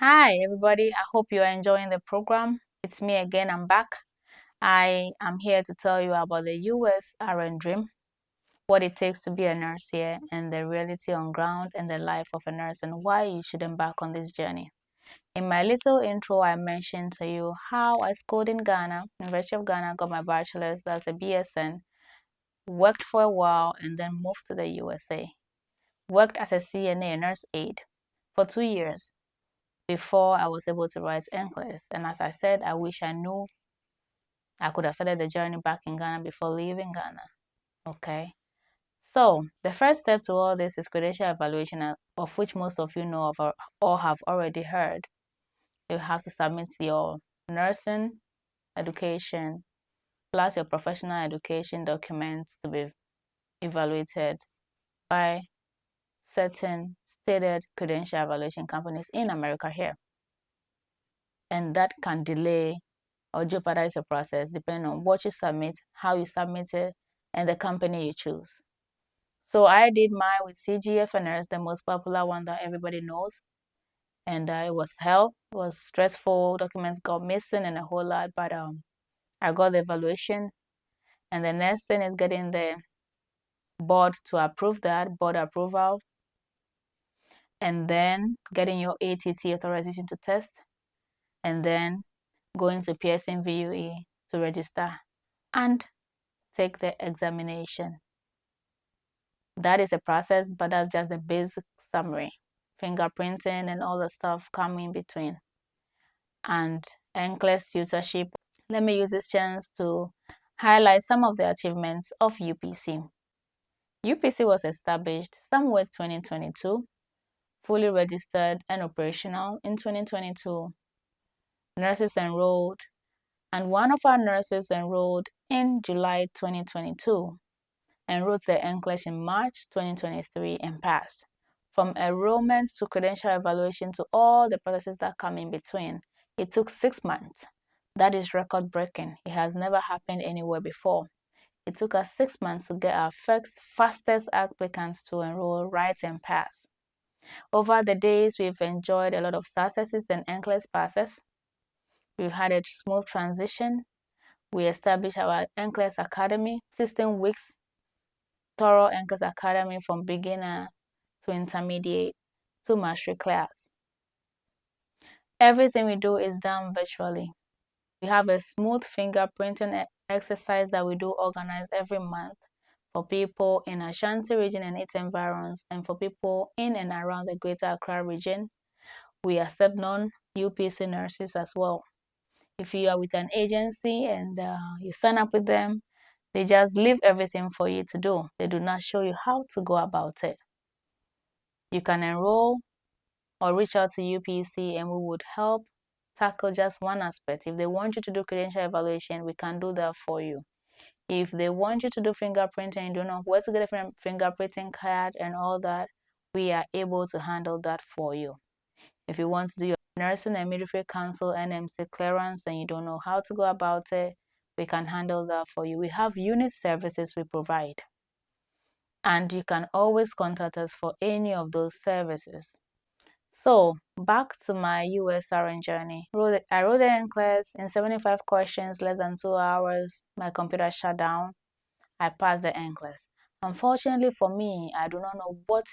Hi, everybody. I hope you are enjoying the program. It's me again. I'm back. I am here to tell you about the USRN dream, what it takes to be a nurse here, and the reality on ground and the life of a nurse, and why you should embark on this journey. In my little intro, I mentioned to you how I schooled in Ghana, University of Ghana, got my bachelor's, that's a BSN, worked for a while, and then moved to the USA. Worked as a CNA, nurse aide, for 2 years before I was able to write NCLEX. And as I said, I wish I knew I could have started the journey back in Ghana before leaving Ghana. Okay. So the first step to all this is credential evaluation, of which most of you know of or have already heard. You have to submit your nursing education plus your professional education documents to be evaluated by certain stated credential evaluation companies in America here. And that can delay or jeopardize your process depending on what you submit, how you submit it, and the company you choose. So I did mine with CGFNS, the most popular one that everybody knows. And it was hell, it was stressful, documents got missing and a whole lot, but I got the evaluation. And the next thing is getting the board to approve that, board approval, and then getting your ATT authorization to test, and then going to Pearson VUE to register and take the examination. That is a process, but that's just the basic summary. Fingerprinting and all the stuff come in between. And NCLEX tutorship. Let me use this chance to highlight some of the achievements of UPC. UPC was established somewhere 2022, fully registered and operational in 2022. Nurses enrolled, and one of our nurses enrolled in July 2022 and wrote the NCLEX in March 2023 and passed. From enrollment to credential evaluation to all the processes that come in between, it took 6 months. That is record breaking. It has never happened anywhere before. It took us 6 months to get our fastest applicants to enroll, write, and pass. Over the days, we've enjoyed a lot of successes and NCLEX passes. We've had a smooth transition. We established our NCLEX Academy, 16 weeks thorough NCLEX Academy from beginner to intermediate to mastery class. Everything we do is done virtually. We have a smooth fingerprinting exercise that we do organize every month for people in Ashanti region and its environs, and for people in and around the Greater Accra region. We accept non-UPC nurses as well. If you are with an agency and you sign up with them, they just leave everything for you to do. They do not show you how to go about it. You can enroll or reach out to UPC and we would help tackle just one aspect. If they want you to do credential evaluation, we can do that for you. If they want you to do fingerprinting and you don't know where to get a fingerprinting card and all that, we are able to handle that for you. If you want to do your nursing and midwifery council NMC clearance and you don't know how to go about it, we can handle that for you. We have unit services we provide. And you can always contact us for any of those services. So, back to my USRN journey. I wrote the NCLEX in 75 questions, less than 2 hours. My computer shut down. I passed the NCLEX. Unfortunately for me, I do not know what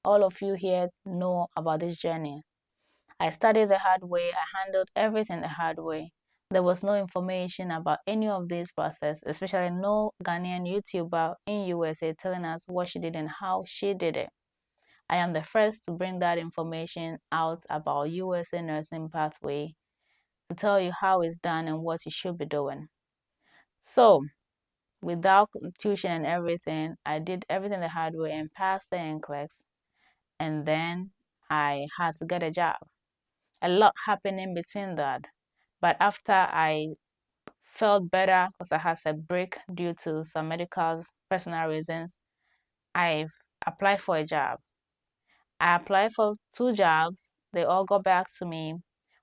all of you here know about this journey. I studied the hard way. I handled everything the hard way. There was no information about any of this process, especially no Ghanaian YouTuber in USA telling us what she did and how she did it. I am the first to bring that information out about USA nursing pathway to tell you how it's done and what you should be doing. So, without tuition and everything, I did everything the hard way and passed the NCLEX, and then I had to get a job. A lot happened in between that, but after I felt better because I had a break due to some medical personal reasons, I've applied for a job. I applied for 2 jobs. They all got back to me.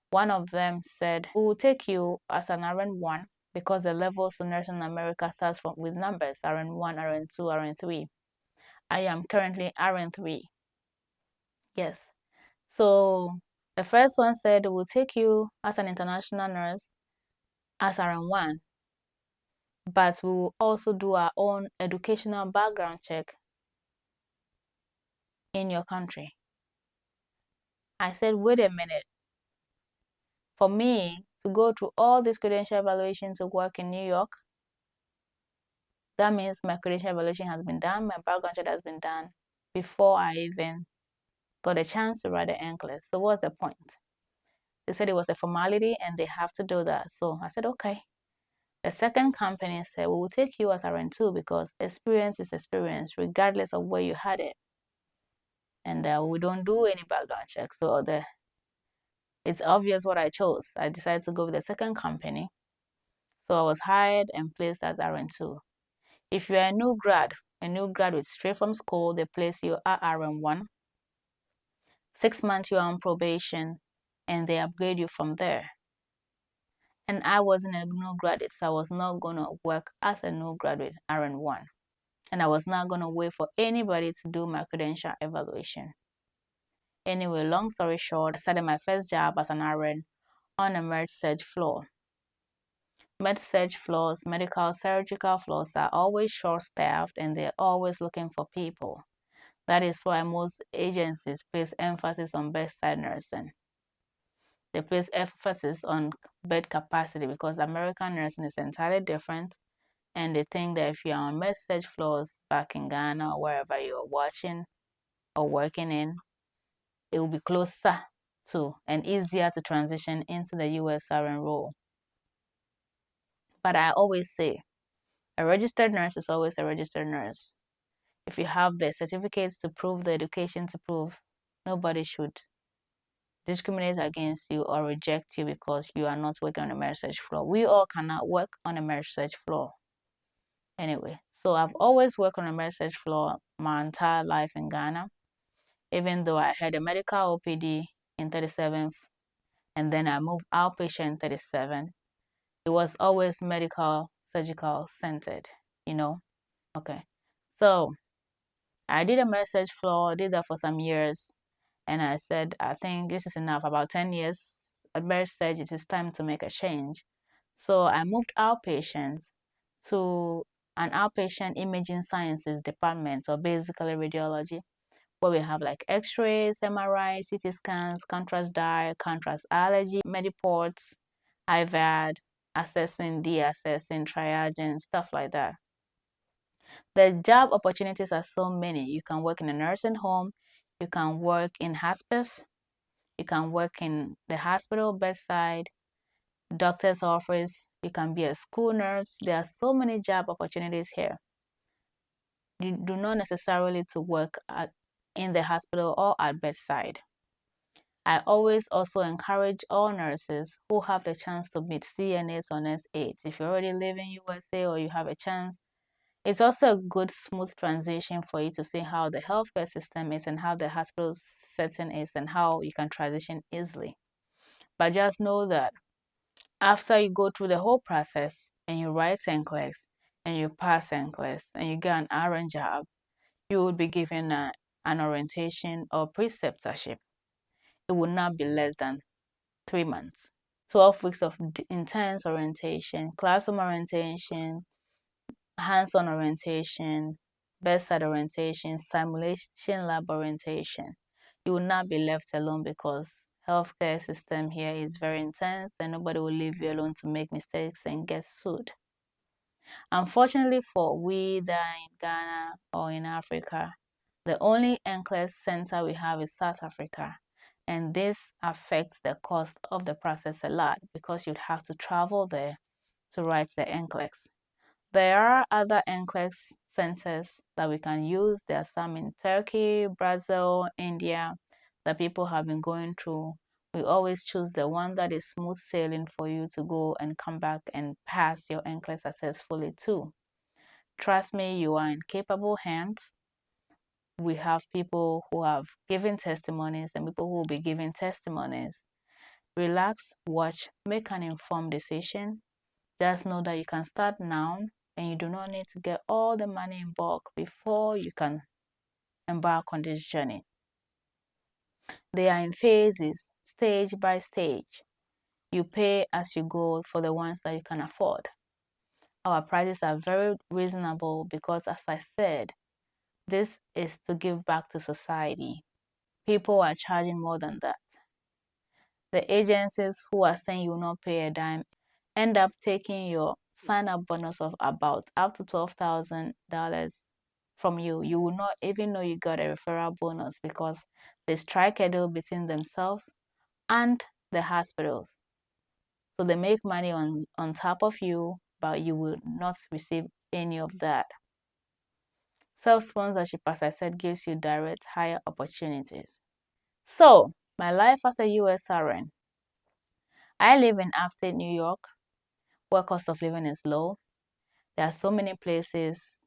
One of them said, "We will take you as an RN1 because the levels of nursing in America starts with numbers, RN1, RN2, RN3. I am currently RN3. Yes. So The first one said, we'll take you as an international nurse as RN1, but we will also do our own educational background check in your country. I said, wait a minute. For me to go through all this credential evaluation to work in New York, that means my credential evaluation has been done, my background check has been done before I even got a chance to write the NCLEX. So what's the point? They said it was a formality and they have to do that. So I said, okay. The second company said, we will take you as RN2 because experience is experience, regardless of where you had it. And we don't do any background checks. So it's obvious what I chose. I decided to go with the second company. So I was hired and placed as RN2. If you're a new graduate straight from school, they place you at RN1. 6 months you're on probation and they upgrade you from there. And I wasn't a new graduate, so I was not going to work as a new graduate RN1. And I was not going to wait for anybody to do my credential evaluation. Anyway, long story short, I started my first job as an RN on a med-surg floor. Med-surg floors, medical surgical floors are always short-staffed and they're always looking for people. That is why most agencies place emphasis on bedside nursing. They place emphasis on bed capacity because American nursing is entirely different, and they think that if you're on med-surg floors back in Ghana or wherever you're watching or working in, it will be closer to and easier to transition into the USRN role. But I always say, a registered nurse is always a registered nurse. If you have the certificates to prove, the education to prove, nobody should discriminate against you or reject you because you are not working on a med-surg floor. We all cannot work on a med-surg floor. Anyway, so I've always worked on a med-surg floor my entire life in Ghana, even though I had a medical OPD in 37th and then I moved outpatient in 37. It was always medical, surgical centered, you know? Okay. So I did a med-surg floor, did that for some years, and I said, I think this is enough. About 10 years at med-surg, it is time to make a change. So I moved outpatient to an outpatient imaging sciences department, or basically radiology, where we have like x-rays, MRI, CT scans, contrast dye, contrast allergy, mediports, IVAD, assessing, de-assessing, triaging, stuff like that. The job opportunities are so many. You can work in a nursing home, you can work in hospice, you can work in the hospital bedside, doctor's office, you can be a school nurse. There are so many job opportunities here. You do not necessarily to work in the hospital or at bedside. I always also encourage all nurses who have the chance to meet CNAs on S8. If you already live in USA or you have a chance, it's also a good smooth transition for you to see how the healthcare system is and how the hospital setting is and how you can transition easily. But just know that after you go through the whole process and you write NCLEX and you pass NCLEX and you get an RN job, you will be given an orientation or preceptorship. It will not be less than 3 months. 12 weeks of intense orientation, classroom orientation, hands-on orientation, bedside orientation, simulation lab orientation. You will not be left alone because healthcare system here is very intense and nobody will leave you alone to make mistakes and get sued. Unfortunately for we that are in Ghana or in Africa, the only NCLEX center we have is South Africa. And this affects the cost of the process a lot because you'd have to travel there to write the NCLEX. There are other NCLEX centers that we can use. There are some in Turkey, Brazil, India that people have been going through. We always choose the one that is smooth sailing for you to go and come back and pass your NCLEX successfully too. Trust me, you are in capable hands. We have people who have given testimonies and people who will be giving testimonies. Relax, watch, make an informed decision. Just know that you can start now and you do not need to get all the money in bulk before you can embark on this journey. They are in phases. stage by stage. You pay as you go for the ones that you can afford. Our prices are very reasonable because, as I said, this is to give back to society. People are charging more than that. The agencies who are saying you will not pay a dime end up taking your sign-up bonus of about up to $12,000 from you. You will not even know you got a referral bonus because they strike a deal between themselves and the hospitals. So they make money on top of you, but you will not receive any of that. Self-sponsorship, as I said, gives you direct higher opportunities. So, my life as a USRN. I live in upstate New York, where cost of living is low. There are so many places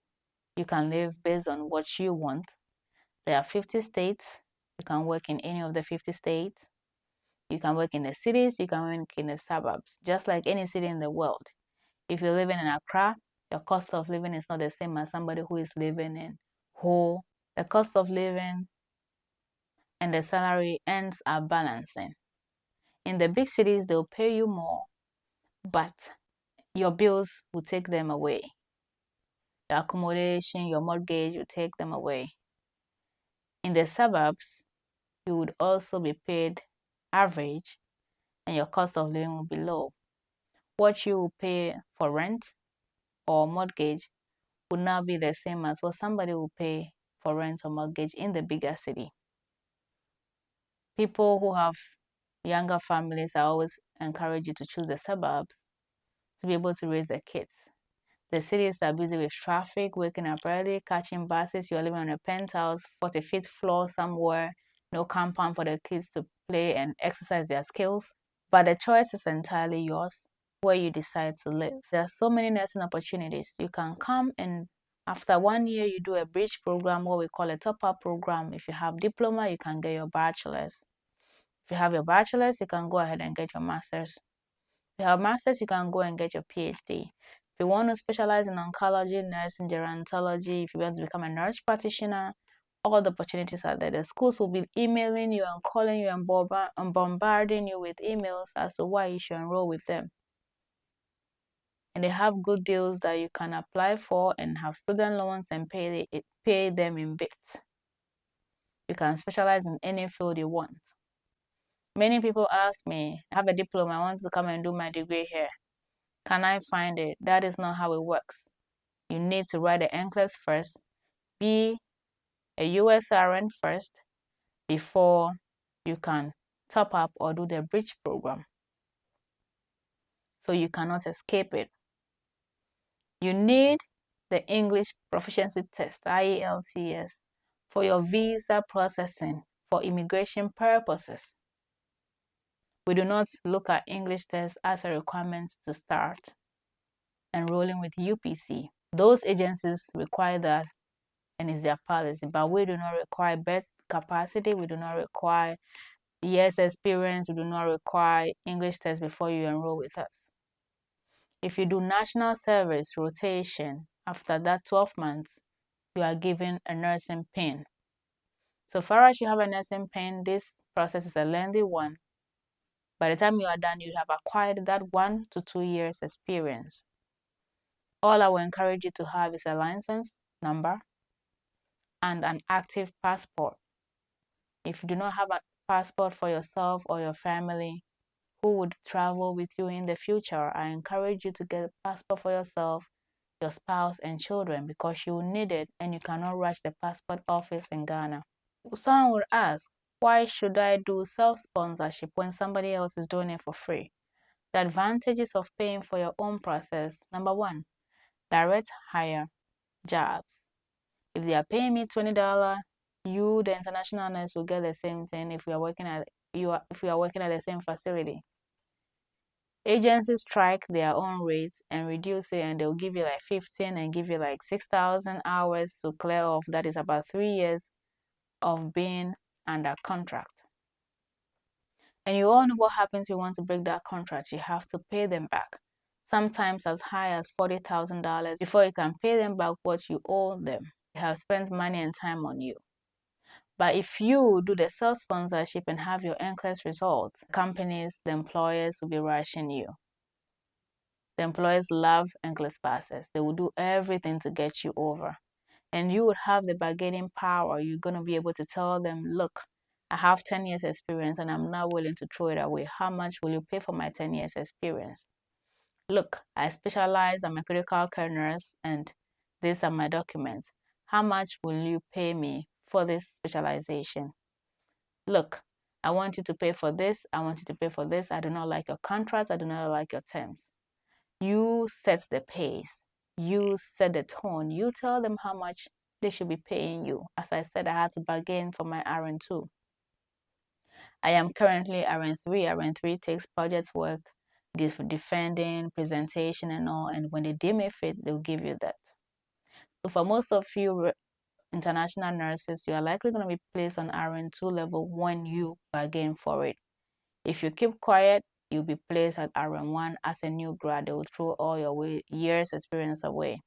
you can live based on what you want. There are 50 states. You can work in any of the 50 states. You can work in the cities. You can work in the suburbs, just like any city in the world. If you're living in Accra, your cost of living is not the same as somebody who is living in Ho. The cost of living and the salary ends up balancing. In the big cities, they'll pay you more, but your bills will take them away. The accommodation, your mortgage will take them away. In the suburbs, you would also be paid average and your cost of living will be low. What you will pay for rent or mortgage would not be the same as what somebody will pay for rent or mortgage in the bigger city. People who have younger families, I always encourage you to choose the suburbs to be able to raise their kids. The cities are busy with traffic, waking up early, catching buses. You're living on a penthouse, 45th floor somewhere, no compound for the kids to play and exercise their skills. But the choice is entirely yours where you decide to live. There are so many nursing opportunities. You can come and after 1 year, you do a bridge program, what we call a top-up program. If you have diploma, you can get your bachelor's. If you have your bachelor's, you can go ahead and get your master's. If you have master's, you can go and get your PhD. If you want to specialize in oncology, nursing, gerontology, if you want to become a nurse practitioner, all the opportunities are there. The schools will be emailing you and calling you and bombarding you with emails as to why you should enroll with them. And they have good deals that you can apply for and have student loans and pay them in bits. You can specialize in any field you want. Many people ask me, I have a diploma, I want to come and do my degree here. Can I find it? That is not how it works. You need to write the NCLEX first, be a USRN first, before you can top up or do the bridge program. So you cannot escape it. You need the English proficiency test, IELTS, for your visa processing for immigration purposes. We do not look at English tests as a requirement to start enrolling with UPC. Those agencies require that and it's their policy, but we do not require bed capacity, we do not require years experience, we do not require English tests before you enroll with us. If you do national service rotation, after that 12 months, you are given a nursing pin. So far as you have a nursing pin, this process is a lengthy one. By the time you are done, you have acquired that 1 to 2 years experience. All I will encourage you to have is a license number and an active passport. If you do not have a passport for yourself or your family who would travel with you in the future, I encourage you to get a passport for yourself, your spouse, and children because you will need it and you cannot rush the passport office in Ghana. Someone would ask, why should I do self-sponsorship when somebody else is doing it for free? The advantages of paying for your own process. Number one, direct hire jobs. If they are paying me $20, you, the international nurse, will get the same thing if we are working at the same facility. Agencies strike their own rates and reduce it, and they'll give you like 15 and give you like 6,000 hours to clear off. That is about 3 years of being under contract. And you all know what happens if you want to break that contract. You have to pay them back, sometimes as high as $40,000 before you can pay them back what you owe them. They have spent money and time on you. But if you do the self-sponsorship and have your NCLEX results, companies, the employers will be rushing you. The employers love NCLEX passes. They will do everything to get you over. And you would have the bargaining power. You're going to be able to tell them, look, I have 10 years experience and I'm not willing to throw it away. How much will you pay for my 10 years experience? Look, I specialize, I'm a critical care nurse and these are my documents. How much will you pay me for this specialization? Look, I want you to pay for this. I want you to pay for this. I do not like your contracts. I do not like your terms. You set the pace. You set the tone. You tell them how much they should be paying you. As I said, I had to bargain for my RN2. I am currently RN3. RN3 takes project work, defending, presentation, and all. And when they deem it fit, they'll give you that. So for most of you international nurses, you are likely going to be placed on RN2 level when you bargain for it. If you keep quiet, you'll be placed at RN1 as a new grad. They will throw all your years experience away.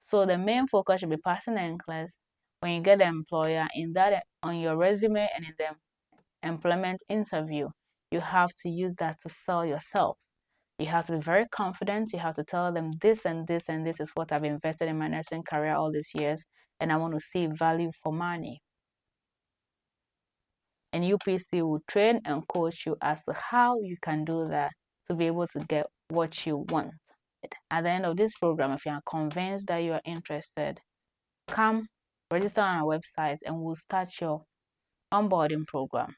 So the main focus should be passing NCLEX. When you get the employer, in that on your resume and in the employment interview, you have to use that to sell yourself. You have to be very confident. You have to tell them this and this and this is what I've invested in my nursing career all these years, and I want to see value for money. And UPC will train and coach you as to how you can do that to be able to get what you want. At the end of this program, if you are convinced that you are interested, come register on our website and we'll start your onboarding program.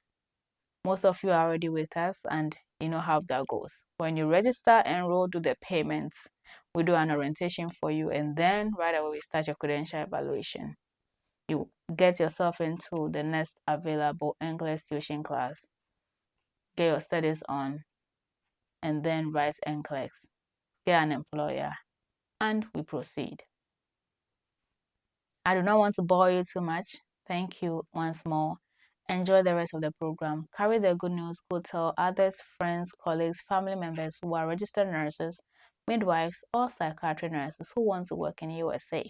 Most of you are already with us and you know how that goes. When you register, enroll, do the payments, we do an orientation for you, and then right away we start your credential evaluation. You get yourself into the next available English tuition class, get your studies on, and then write NCLEX, get an employer, and we proceed. I do not want to bore you too much. Thank you once more. Enjoy the rest of the program. Carry the good news. Go tell others, friends, colleagues, family members who are registered nurses, midwives, or psychiatry nurses who want to work in USA.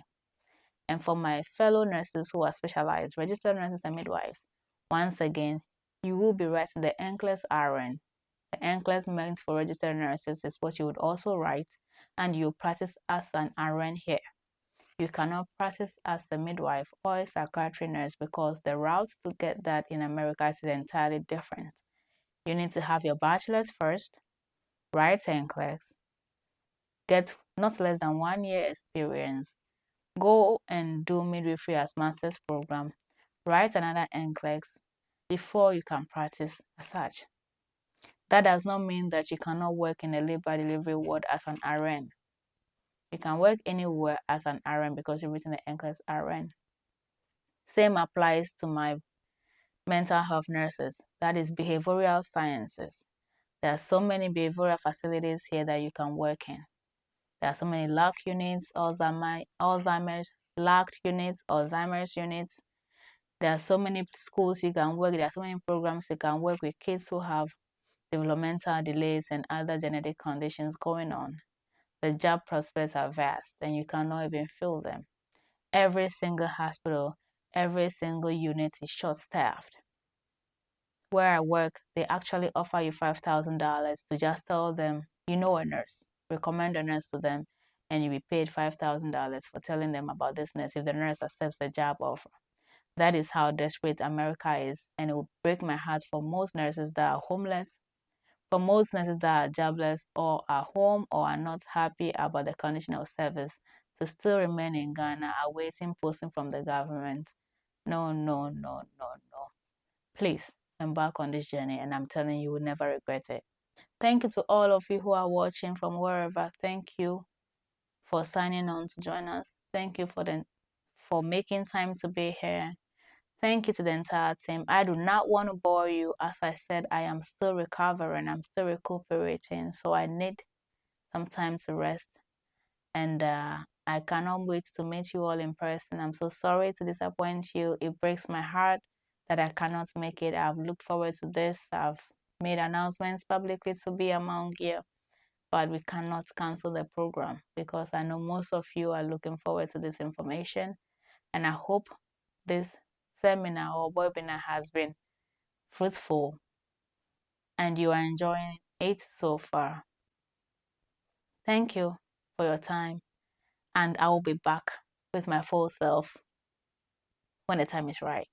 And for my fellow nurses who are specialized, registered nurses and midwives, once again, you will be writing the NCLEX RN. The NCLEX meant for registered nurses is what you would also write, and you practice as an RN here. You cannot practice as a midwife or a psychiatry nurse because the routes to get that in America is entirely different. You need to have your bachelor's first, write NCLEX, get not less than 1 year experience, go and do midwifery as master's program, write another NCLEX before you can practice as such. That does not mean that you cannot work in a labor delivery ward as an RN. You can work anywhere as an RN because you've written the NCLEX RN. Same applies to my mental health nurses, that is behavioral sciences. There are so many behavioral facilities here that you can work in. There are so many LAC units, Alzheimer's LAC units, Alzheimer's units. There are so many schools you can work. There are so many programs you can work with kids who have developmental delays and other genetic conditions going on. The job prospects are vast and you cannot even fill them. Every single hospital, every single unit is short-staffed. Where I work, they actually offer you $5,000 to just tell them you know a nurse, recommend a nurse to them, and you'll be paid $5,000 for telling them about this nurse if the nurse accepts the job offer. That is how desperate America is, and it will break my heart for most nurses that are homeless, for most nurses that are jobless or are home or are not happy about the condition of service to still remain in Ghana awaiting posting from the government. No, no, no, no, no. Please embark on this journey, and I'm telling you, you will never regret it. Thank you to all of you who are watching from wherever. Thank you for signing on to join us. Thank you for making time to be here. Thank you to the entire team. I do not want to bore you. As I said, I am still recovering. I'm still recuperating. So I need some time to rest. And I cannot wait to meet you all in person. I'm so sorry to disappoint you. It breaks my heart that I cannot make it. I've looked forward to this. I've made announcements publicly to be among you. But we cannot cancel the program because I know most of you are looking forward to this information. And I hope this seminar or webinar has been fruitful and you are enjoying it so far. Thank you for your time, and I will be back with my full self when the time is right.